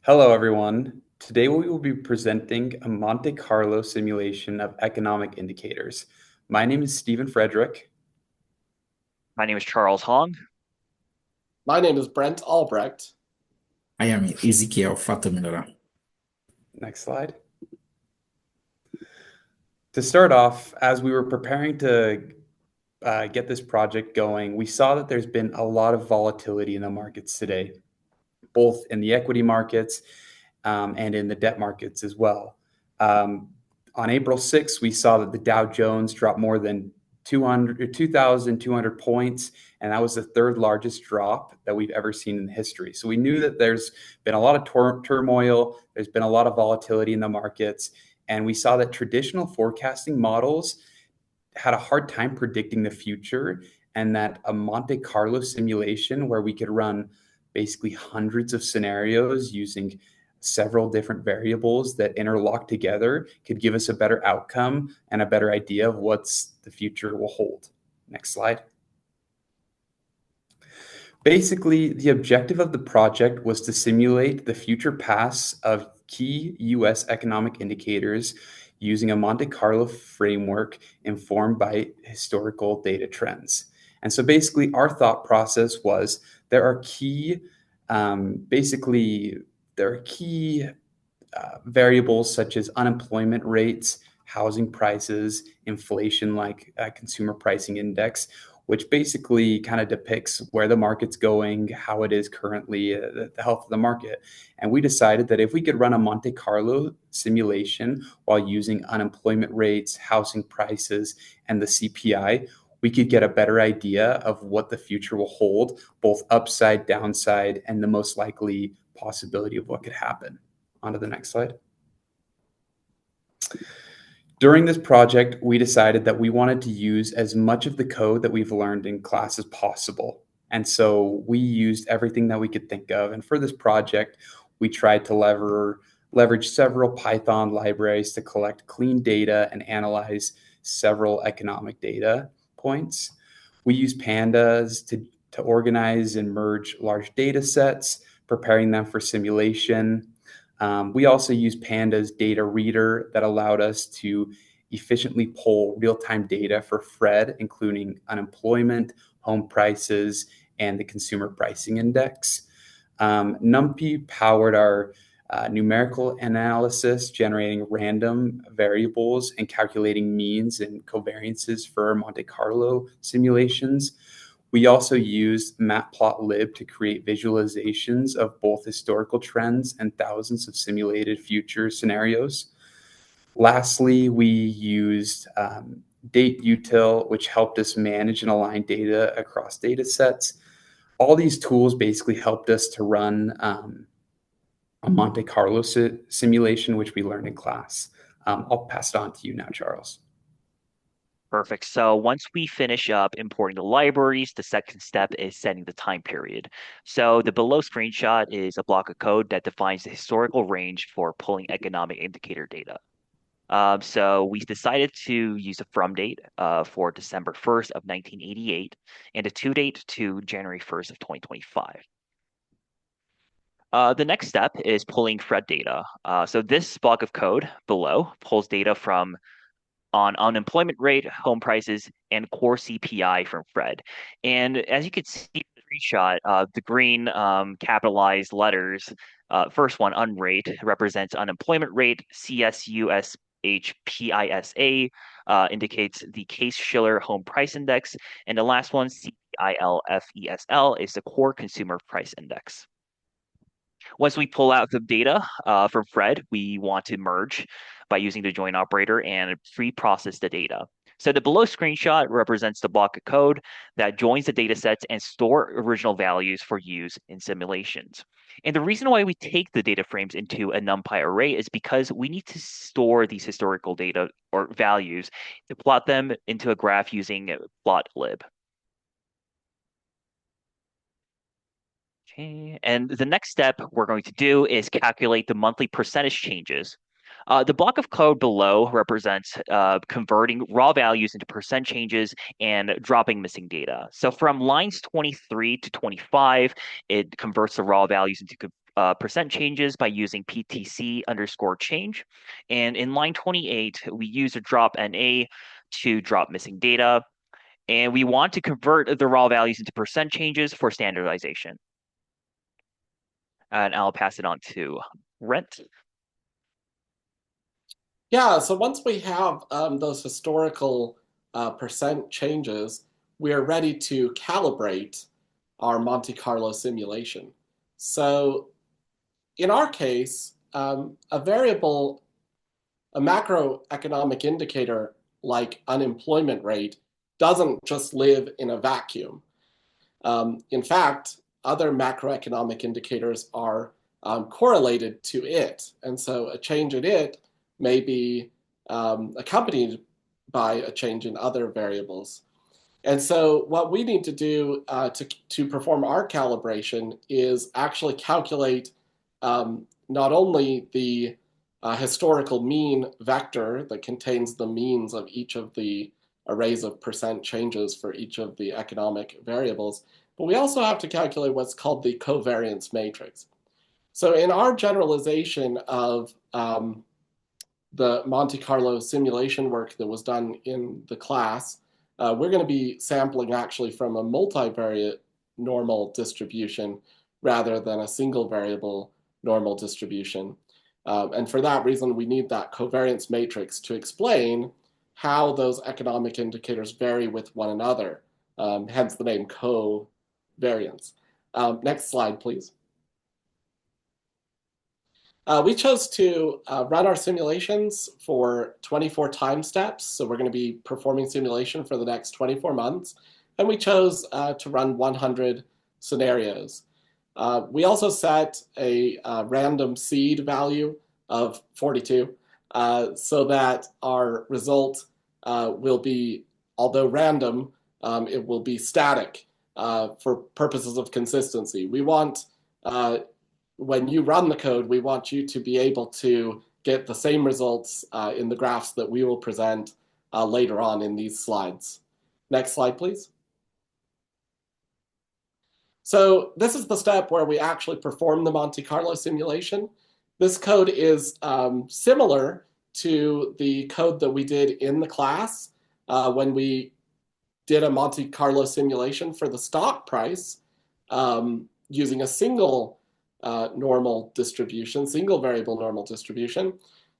Hello, everyone. Today we will be presenting a Monte Carlo simulation of economic indicators. My name is Stephen Frederick. My name is Charles Hong. My name is Brent Albrecht. I am Ezequiel Fatamilera. Next slide. To start off, as we were preparing to get this project going, we saw that there's been a lot of volatility in the markets today, both in the equity markets and in the debt markets as well. Um, on April 6th, we saw that the Dow Jones dropped more than 2,200 points, and that was the third largest drop that we've ever seen in history. So we knew that there's been a lot of turmoil, there's been a lot of volatility in the markets, and we saw that traditional forecasting models had a hard time predicting the future, and that a Monte Carlo simulation where we could run basically hundreds of scenarios using several different variables that interlock together could give us a better outcome and a better idea of what's the future will hold. Next slide. Basically, the objective of the project was to simulate the future paths of key US economic indicators using a Monte Carlo framework informed by historical data trends. And so basically, our thought process was there are key, basically, there are key variables such as unemployment rates, housing prices, inflation, like consumer pricing index, which basically kind of depicts where the market's going, how it is currently, the health of the market. And we decided that if we could run a Monte Carlo simulation while using unemployment rates, housing prices, and the CPI, we could get a better idea of what the future will hold, both upside, downside, and the most likely possibility of what could happen. On to the next slide. During this project, we decided that we wanted to use as much of the code that we've learned in class as possible. And so we used everything that we could think of. And for this project, we tried to leverage several Python libraries to collect clean data and analyze several economic data points. We use pandas to organize and merge large data sets, preparing them for simulation. We also use Panda's data reader that allowed us to efficiently pull real-time data for Fred, including unemployment, home prices, and the consumer pricing index. NumPy powered our numerical analysis, generating random variables and calculating means and covariances for Monte Carlo simulations. We also used Matplotlib to create visualizations of both historical trends and thousands of simulated future scenarios. Lastly, we used DateUtil, which helped us manage and align data across data sets. All these tools basically helped us to run a Monte Carlo simulation, which we learned in class. I'll pass it on to you now, Charles. Perfect. So once we finish up importing the libraries, the second step is setting the time period. So the below screenshot is a block of code that defines the historical range for pulling economic indicator data. So we decided to use a from date for December 1st of 1988 and a to date to January 1st of 2025. The next step is pulling Fred data. So this block of code below pulls data from on unemployment rate, home prices, and core CPI from Fred. And as you can see in the screenshot, the green capitalized letters, first one, unrate, represents unemployment rate. CSUSHPISA indicates the Case-Shiller Home Price Index. And the last one, CILFESL, is the Core Consumer Price Index. Once we pull out the data from Fred, we want to merge by using the join operator and pre-process the data. So the below screenshot represents the block of code that joins the data sets and store original values for use in simulations. And the reason why we take the data frames into a NumPy array is because we need to store these historical data or values to plot them into a graph using Plotlib. Okay, and the next step we're going to do is calculate the monthly percentage changes. The block of code below represents converting raw values into percent changes and dropping missing data. So from lines 23 to 25, it converts the raw values into percent changes by using PTC underscore change. And in line 28, we use a drop NA to drop missing data. And we want to convert the raw values into percent changes for standardization. And I'll pass it on to Brent. Yeah, so once we have those historical percent changes, we are ready to calibrate our Monte Carlo simulation. So in our case, a macroeconomic indicator like unemployment rate doesn't just live in a vacuum. In fact, other macroeconomic indicators are correlated to it. And so a change in it may be accompanied by a change in other variables. And so what we need to do to perform our calibration is actually calculate not only the historical mean vector that contains the means of each of the arrays of percent changes for each of the economic variables, but we also have to calculate what's called the covariance matrix. So in our generalization of the Monte Carlo simulation work that was done in the class, we're going to be sampling actually from a multivariate normal distribution rather than a single variable normal distribution. And for that reason, we need that covariance matrix to explain how those economic indicators vary with one another, hence the name covariance. Next slide, please. We chose to run our simulations for 24 time steps. So we're going to be performing simulation for the next 24 months. And we chose to run 100 scenarios. We also set a random seed value of 42 so that our result will be, although random, it will be static for purposes of consistency. We want when you run the code, we want you to be able to get the same results in the graphs that we will present later on in these slides. Next slide, please. So this is the step where we actually perform the Monte Carlo simulation. This code is similar to the code that we did in the class when we did a Monte Carlo simulation for the stock price using a single normal distribution, single variable normal distribution.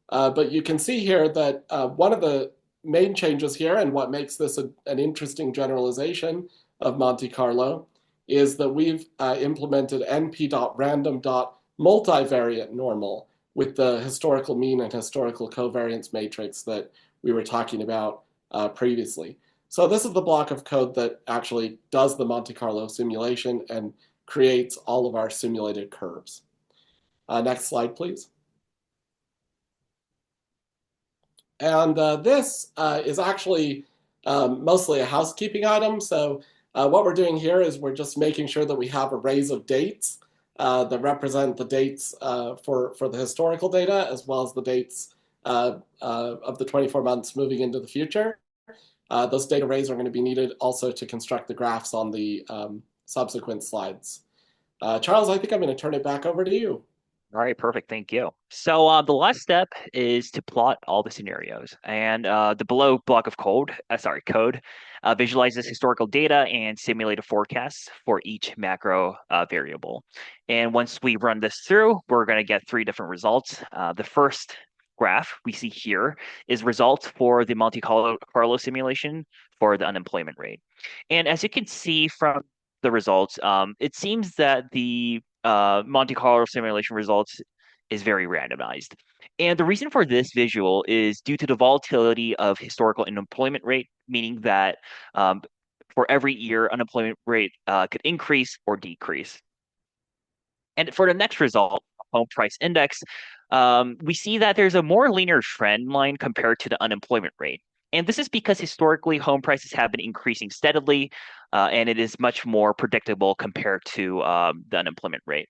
But you can see here that one of the main changes here, and what makes this an interesting generalization of Monte Carlo, is that we've implemented np.random.multivariate normal with the historical mean and historical covariance matrix that we were talking about previously. So this is the block of code that actually does the Monte Carlo simulation and creates all of our simulated curves. Next slide, please. And this is actually mostly a housekeeping item. So what we're doing here is we're just making sure that we have arrays of dates that represent the dates for the historical data, as well as the dates of the 24 months moving into the future. Those data arrays are going to be needed also to construct the graphs on the subsequent slides. Charles, I think I'm going to turn it back over to you. All right, perfect. Thank you. So the last step is to plot all the scenarios, and the below block of code visualizes historical data and simulated forecasts for each macro variable. And once we run this through, we're going to get 3 different results. The first graph we see here is results for the Monte Carlo simulation for the unemployment rate. And as you can see from the results, it seems that the Monte Carlo simulation results is very randomized. And the reason for this visual is due to the volatility of historical unemployment rate, meaning that for every year, unemployment rate could increase or decrease. And for the next result, home price index, we see that there's a more linear trend line compared to the unemployment rate. And this is because historically home prices have been increasing steadily, and it is much more predictable compared to the unemployment rate.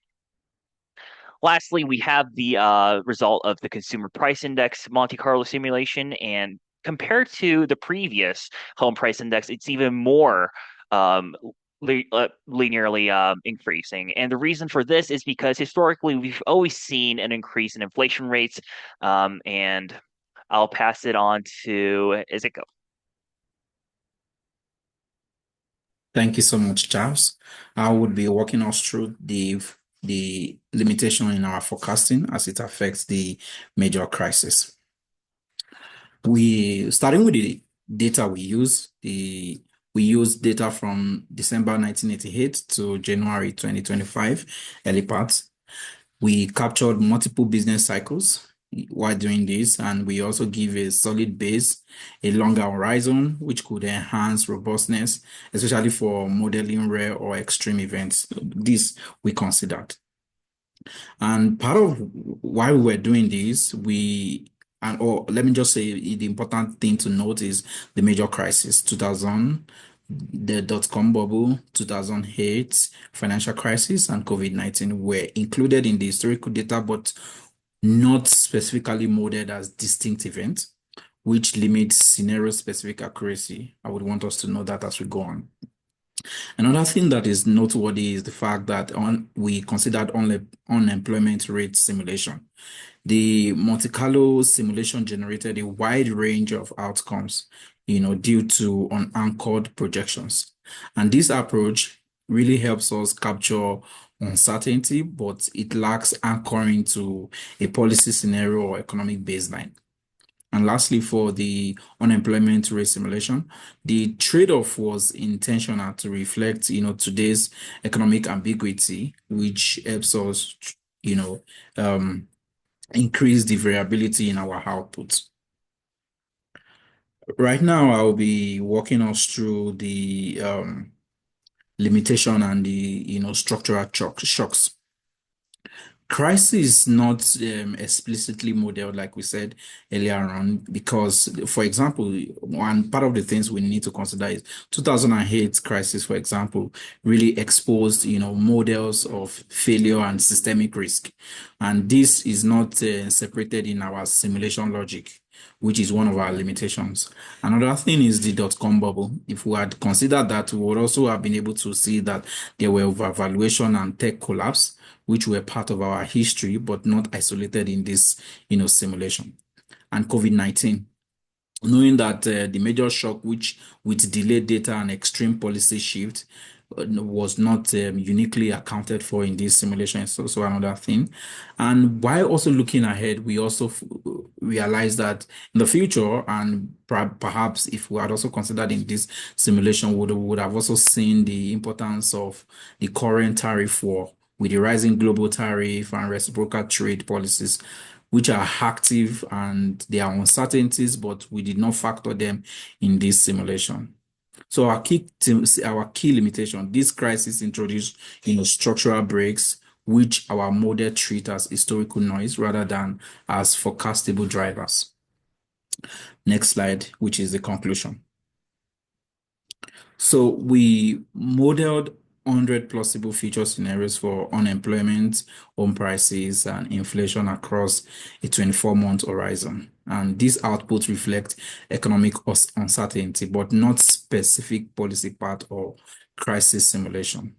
Lastly, we have the result of the consumer price index Monte Carlo simulation, and compared to the previous home price index, it's even more linearly increasing. And the reason for this is because historically we've always seen an increase in inflation rates. And I'll pass it on to Ezekiel. Thank you so much, Charles. I would be walking us through the limitation in our forecasting as it affects the major crisis. Starting with the data we use data from December 1988 to January 2025, early parts. We captured multiple business cycles while doing this, and we also give a solid base, a longer horizon, which could enhance robustness, especially for modeling rare or extreme events. This we considered. And part of why we were doing this, let me just say the important thing to note is the major crisis, 2000, the dot-com bubble, 2008 financial crisis, and COVID-19 were included in the historical data, but not specifically modeled as distinct events, which limits scenario-specific accuracy. I would want us to know that as we go on. Another thing that is noteworthy is the fact that we considered unemployment rate simulation. The Monte Carlo simulation generated a wide range of outcomes, due to unanchored projections. And this approach really helps us capture uncertainty, but it lacks anchoring to a policy scenario or economic baseline. And lastly, for the unemployment rate simulation, the trade-off was intentional to reflect, today's economic ambiguity, which helps us, increase the variability in our output. Right now, I'll be walking us through the limitation and the, structural shocks. Crisis is not explicitly modeled, like we said earlier on, because, for example, one part of the things we need to consider is 2008 crisis, for example, really exposed, models of failure and systemic risk. And this is not separated in our simulation logic, which is one of our limitations. Another thing is the dot-com bubble. If we had considered that, we would also have been able to see that there were overvaluation and tech collapse, which were part of our history, but not isolated in this, simulation. And COVID-19, knowing that the major shock, which with delayed data and extreme policy shift, was not uniquely accounted for in this simulation is also another thing. And while also looking ahead, we also realize that in the future, and perhaps if we had also considered in this simulation, would have also seen the importance of the current tariff war with the rising global tariff and reciprocal trade policies, which are active and there are uncertainties, but we did not factor them in this simulation. So our key limitation, this crisis introduced, structural breaks, which our model treat as historical noise rather than as forecastable drivers. Next slide, which is the conclusion. So we modeled 100 plausible future scenarios for unemployment, home prices, and inflation across a 24-month horizon. And these outputs reflect economic uncertainty, but not specific policy path or crisis simulation.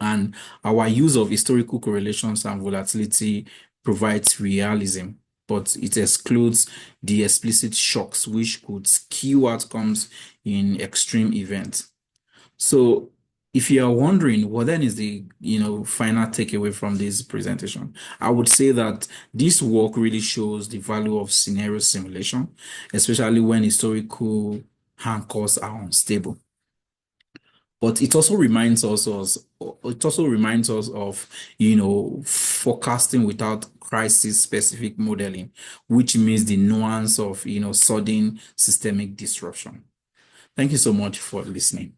And our use of historical correlations and volatility provides realism, but it excludes the explicit shocks which could skew outcomes in extreme events. So if you are wondering what then is the final takeaway from this presentation, I would say that this work really shows the value of scenario simulation, especially when historical anchors are unstable. But it also reminds us of forecasting without crisis-specific modeling, which means the nuance of sudden systemic disruption. Thank you so much for listening.